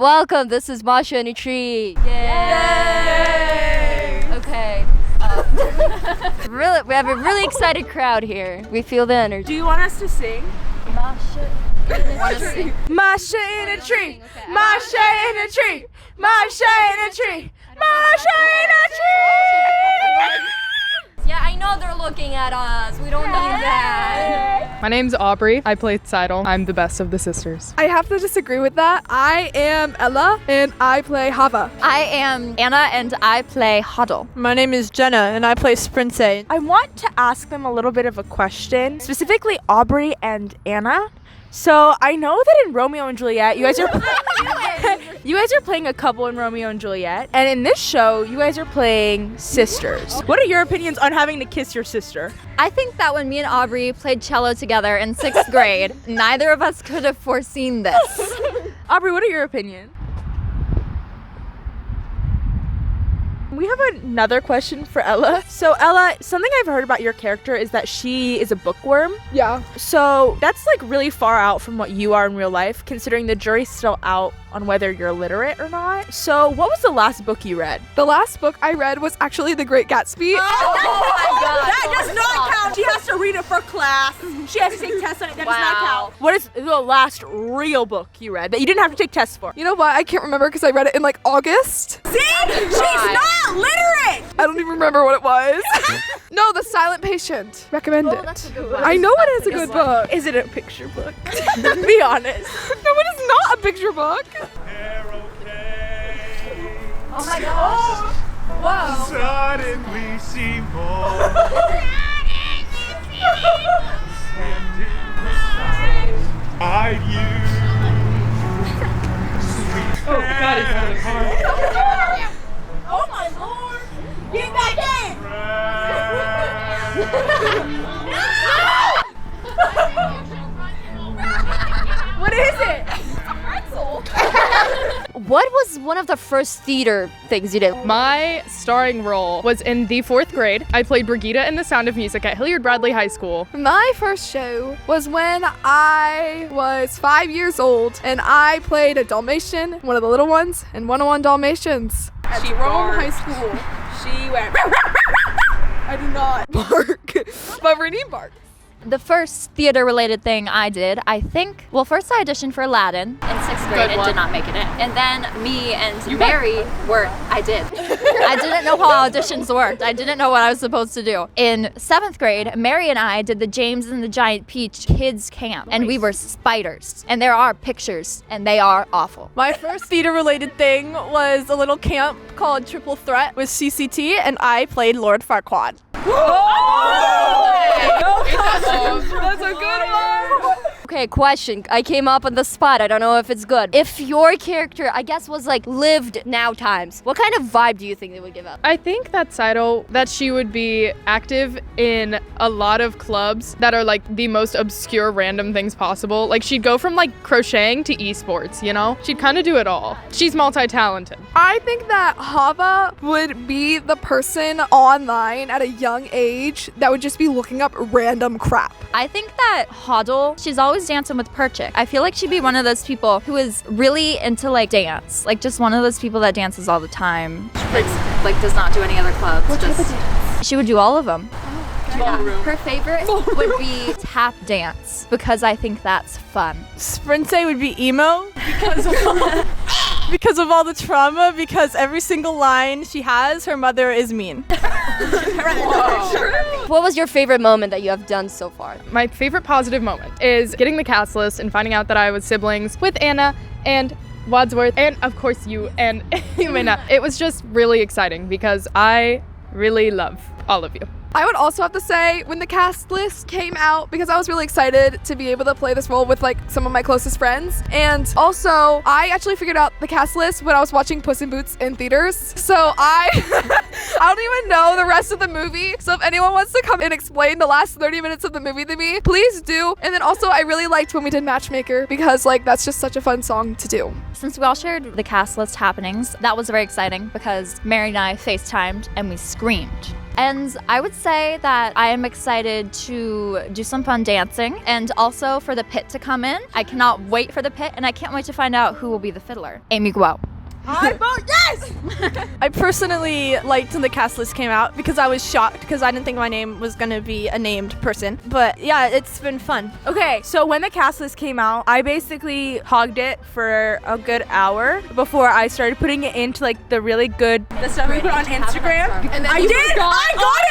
Welcome, this is Masha and a tree. Yay! Okay. We have a really excited crowd here. We feel the energy. Do you want us to sing? Masha in a tree. Masha in a tree. Masha in a tree. Masha in a tree. Masha in a tree. Yeah, I know they're looking at us. We don't need that. My name's Aubrey. I play Seidel. I'm the best of the sisters. I have to disagree with that. I am Ella and I play Hava. I am Anna and I play Huddle. My name is Jenna and I play Sprince. I want to ask them a little bit of a question, specifically Aubrey and Anna. So I know that in Romeo and Juliet, you guys are playing a couple in Romeo and Juliet, and in this show, you guys are playing sisters. What are your opinions on having to kiss your sister? I think that when me and Aubrey played cello together in 6th grade, neither of us could have foreseen this. Aubrey, what are your opinions? We have another question for Ella. So Ella, something I've heard about your character is that she is a bookworm. Yeah. So that's like really far out from what you are in real life, considering the jury's still out on whether you're literate or not. So what was the last book you read? The last book I read was actually The Great Gatsby. Oh my God. That does not count. She has to read it for class. She has to take tests on it. That does not count. What is the last real book you read that you didn't have to take tests for? You know what? I can't remember because I read it in like August. See? She's not literate! I don't even remember what it was. No, The Silent Patient. Recommend it. That's a good one. I know it is a good book. Is it a picture book? Be honest. No, it is not a picture book. Oh my gosh. Whoa. Suddenly see more. I you. Oh, God, he's on the car. Oh my Lord! Get back in! What is it? What was one of the first theater things you did? My starring role was in the 4th grade. I played Brigida in The Sound of Music at Hilliard Bradley High School. My first show was when I was 5 years old and I played a Dalmatian, one of the little ones, in 101 Dalmatians at Rome High School. She went. I did not bark, but Renee barked. The first theater-related thing I did, I think, well, first I auditioned for Aladdin in 6th grade and did not make it in. And then me and Mary I did. I didn't know how auditions worked. I didn't know what I was supposed to do. In 7th grade, Mary and I did the James and the Giant Peach kids camp, and we were spiders. And there are pictures, and they are awful. My first theater-related thing was a little camp called Triple Threat with CCT, and I played Lord Farquaad. That's a good one. Okay, question. I came up on the spot. I don't know if it's good. If your character, I guess, was like lived now times, what kind of vibe do you think they would give up? I think that Seidel, that she would be active in a lot of clubs that are like the most obscure random things possible. Like she'd go from like crocheting to esports, you know? She'd kind of do it all. She's multi-talented. I think that Hava would be the person online at a young age that would just be looking up random crap. I think that Huddle, she's always dancing with Perchik. I feel like she'd be one of those people who is really into like dance. Like just one of those people that dances all the time. Like does not do any other clubs. She would do all of them. Her favorite would be tap dance because I think that's fun. Sprince would be emo because of all the trauma, because every single line she has, her mother is mean. What was your favorite moment that you have done so far? My favorite positive moment is getting the cast list and finding out that I was siblings with Anna and Wadsworth and of course you and Yumina. It was just really exciting because I really love all of you. I would also have to say when the cast list came out, because I was really excited to be able to play this role with like some of my closest friends. And also I actually figured out the cast list when I was watching Puss in Boots in theaters. So I don't even know the rest of the movie. So if anyone wants to come and explain the last 30 minutes of the movie to me, please do. And then also I really liked when we did Matchmaker because like that's just such a fun song to do. Since we all shared the cast list happenings, that was very exciting because Mary and I FaceTimed and we screamed. And I would say that I am excited to do some fun dancing and also for the pit to come in. I cannot wait for the pit and I can't wait to find out who will be the fiddler. Amy Guo. I vote yes! I personally liked when the cast list came out because I was shocked because I didn't think my name was gonna be a named person. But yeah, it's been fun. Okay, so when the cast list came out, I basically hogged it for a good hour before I started putting it into like the really good the stuff we put on Instagram. And then I you did! forgot I got it!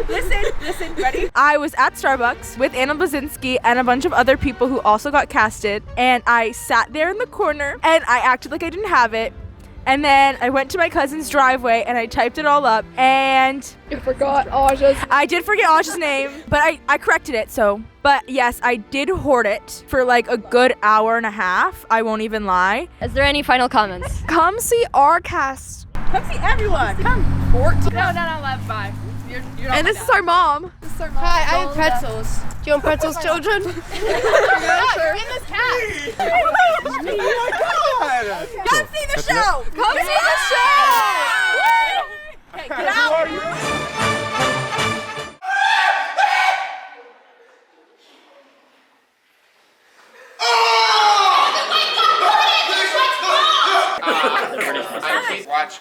Listen, ready? I was at Starbucks with Anna Blazinski and a bunch of other people who also got casted, and I sat there in the corner and I acted like I didn't have it. And then I went to my cousin's driveway and I typed it all up, and You forgot Aja's. I did forget Aja's name, but I corrected it, so. But yes, I did hoard it for like a good hour and a half. I won't even lie. Is there any final comments? Come see our cast. Come see everyone. Come. 14. No, left 5. You're not And this is our mom. Hi, I have pretzels. Do you want pretzels, children? in this cat. Come see the show. Come see the show. Okay, get out.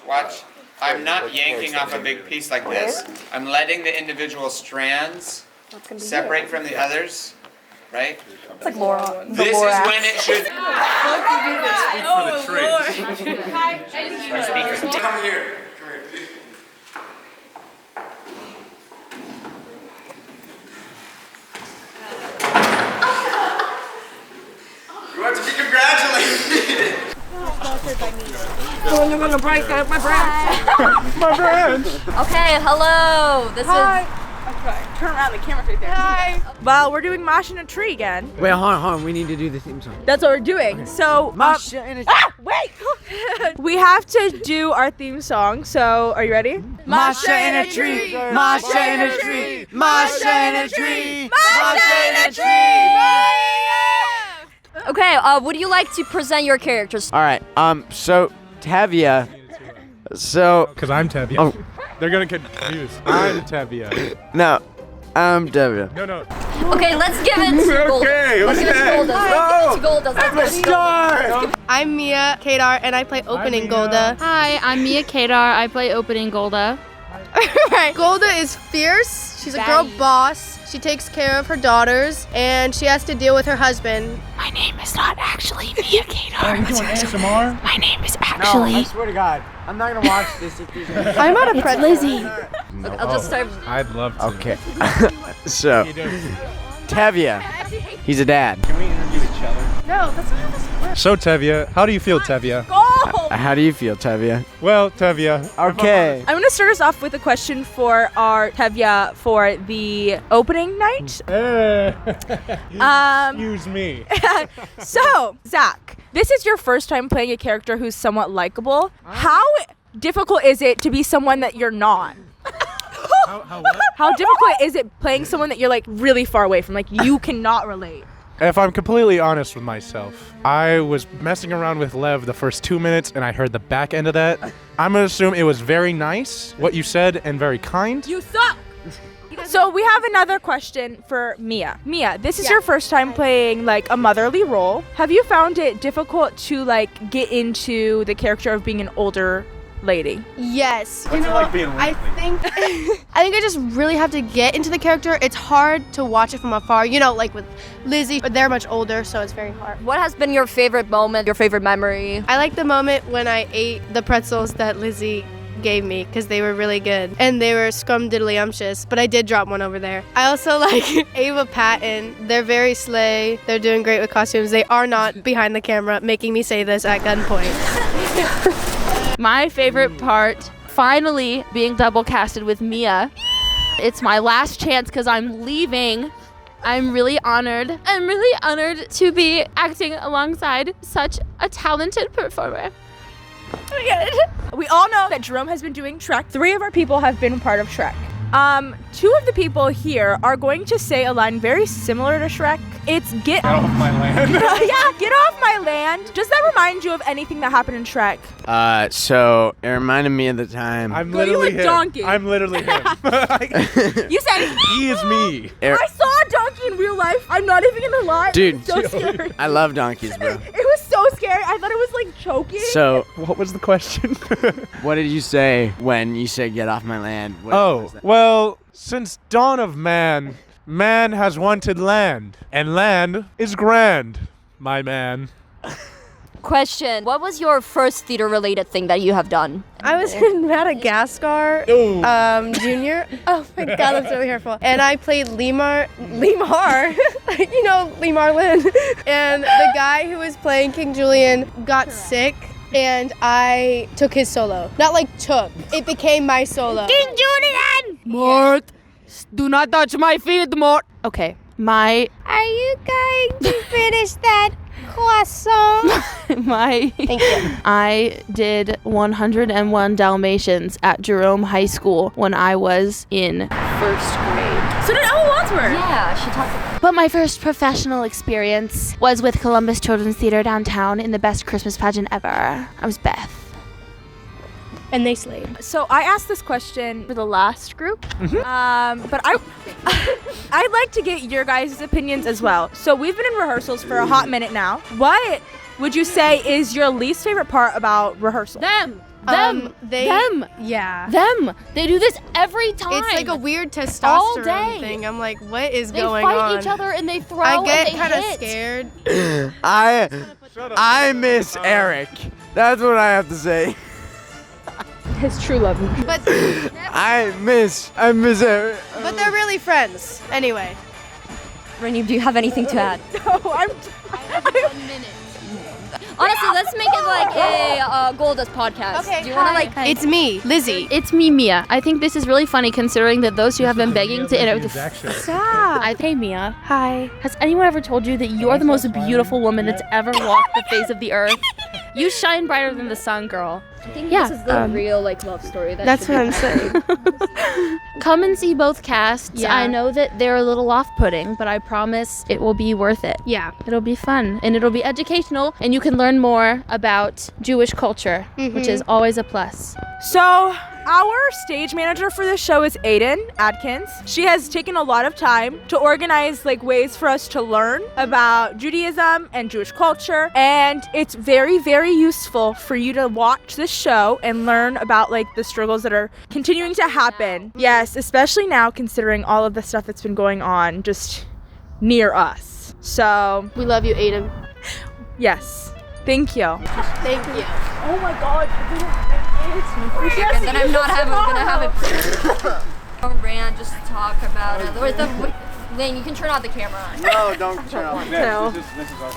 Watch. I'm not yanking off a big piece like this. I'm letting the individual strands separate from the others, right? It's like Laura. This is when it should. Come here. You want to be congratulated. Oh, you're gonna break up my branch. My friend. Okay, hello. This Okay, turn around. The camera's right there. Hi. Well, we're doing Masha in a Tree again. Wait, hold on. We need to do the theme song. That's what we're doing. So, Masha in a wait. We have to do our theme song. So, are you ready? Masha in a tree. Masha in a tree. Masha in a tree. Masha in a tree. Okay, would you like to present your characters? All right. So Tevya. So Because I'm Tevya. Oh. They're going to get confused. I'm Tevya. no, I'm Tevya. No. Okay, let's give it to Golda. Okay, Let's give it to okay. Golda. Let's give it to Golda. Let's give it to Golda. I'm Mia Kadar, and I play opening Golda. Hi, I'm Mia Kadar. I play opening Golda. Right. Golda is fierce. She's a girl boss. She takes care of her daughters, and she has to deal with her husband. My name is not actually Mia Kadar. You doing ASMR? My name is No, I actually swear to God, I'm not gonna watch this if these. I'm not a pretzel. Lizzie. I'll just start. I'd love to. Okay. So Tevya, he's a dad. Can we interview each other? No, that's not how this works. So, Tevya, how do you feel, Tevya? How do you feel, Tevya? Well, Tevya. Okay. I'm gonna start us off with a question for our Tevya for the opening night. Excuse me. So, Zach, this is your first time playing a character who's somewhat likable. How difficult is it to be someone that you're not? How what? How difficult is it playing someone that you're like really far away from, like you cannot relate? If I'm completely honest with myself, I was messing around with Lev the first 2 minutes and I heard the back end of that. I'm gonna assume it was very nice, what you said, and very kind. You suck! So we have another question for Mia. Mia, this is your first time playing like a motherly role. Have you found it difficult to like get into the character of being an older lady? Yes. What's it like being I think I just really have to get into the character. It's hard to watch it from afar. You know, like with Lizzie, but they're much older, so it's very hard. What has been your favorite moment, your favorite memory? I like the moment when I ate the pretzels that Lizzie gave me because they were really good and they were scrumdiddlyumptious, but I did drop one over there. I also like Ava Patton. They're very slay. They're doing great with costumes. They are not behind the camera making me say this at gunpoint. My favorite part, finally being double casted with Mia. It's my last chance because I'm leaving. I'm really honored. I'm really honored to be acting alongside such a talented performer. We all know that Jerome has been doing Shrek. 3 of our people have been part of Shrek. Two of the people here are going to say a line very similar to Shrek. It's get off my land. yeah, get off my land. Does that remind you of anything that happened in Shrek? So it reminded me of the time. I'm Girl, you literally a him. donkey. I'm literally him. You said He is me. I saw a donkey in real life. I'm not even gonna lie. Dude, It was so scary. I love donkeys, bro. It was so scary. I thought it was like choking. So, What was the question? what did you say when you said get off my land? What was that? Well, since dawn of man, man has wanted land, and land is grand, my man. Question: what was your first theater-related thing that you have done? I was in Madagascar, junior. Oh my God, that's really hurtful. And I played Lemar, you know, Lemar Lynn. And the guy who was playing King Julian got sick, and I took his solo. Not like took, it became my solo. King Julian! Mort, do not touch my feet, Mort. Okay, my Are you going to finish that croissant? Thank you. I did 101 Dalmatians at Jerome High School when I was in first grade. So did Ella Wadsworth. Yeah, she talked about. But my first professional experience was with Columbus Children's Theater downtown in the best Christmas pageant ever. I was Beth. And they slayed. So I asked this question For the last group? but I'd like to get your guys' opinions as well. So we've been in rehearsals for a hot minute now. What would you say is your least favorite part about rehearsal? Them. They They do this every time. It's like a weird All testosterone day. thing. I'm like, what is They going fight on? each other and they throw I get and they kind of hit. scared. I miss Eric. That's what I have to say. His true love. But I miss Eric. but they're really friends. Anyway. Rennie, do you have anything to add? No, I'm. Honestly, let's make it like a Goldust podcast. Okay, Do you want to like? It's me, Lizzie. It's me, Mia. I think this is really funny considering that those who have been begging to interact with Stop. Hey Mia. Hi. Has anyone ever told you that you're the most beautiful woman that's ever walked the face of the earth? You shine brighter than the sun, girl. I think Yeah, this is the real like love story. That's what I'm saying. Come and see both casts. Yeah. I know that they're a little off-putting, but I promise it will be worth it. Yeah. It'll be fun and it'll be educational and you can learn more about Jewish culture, which is always a plus. So, our stage manager for this show is Aiden Adkins. She has taken a lot of time to organize like ways for us to learn about Judaism and Jewish culture, and it's very, very useful for you to watch this show and learn about like the struggles that are continuing to happen. Yes, especially now considering all of the stuff that's been going on just near us. So, We love you, Aiden. yes. Thank you. Thank you. Oh my god. And then I'm not gonna have it. Rand, just talk about it. Lane, you can turn off the camera. No, don't turn off. No. This is our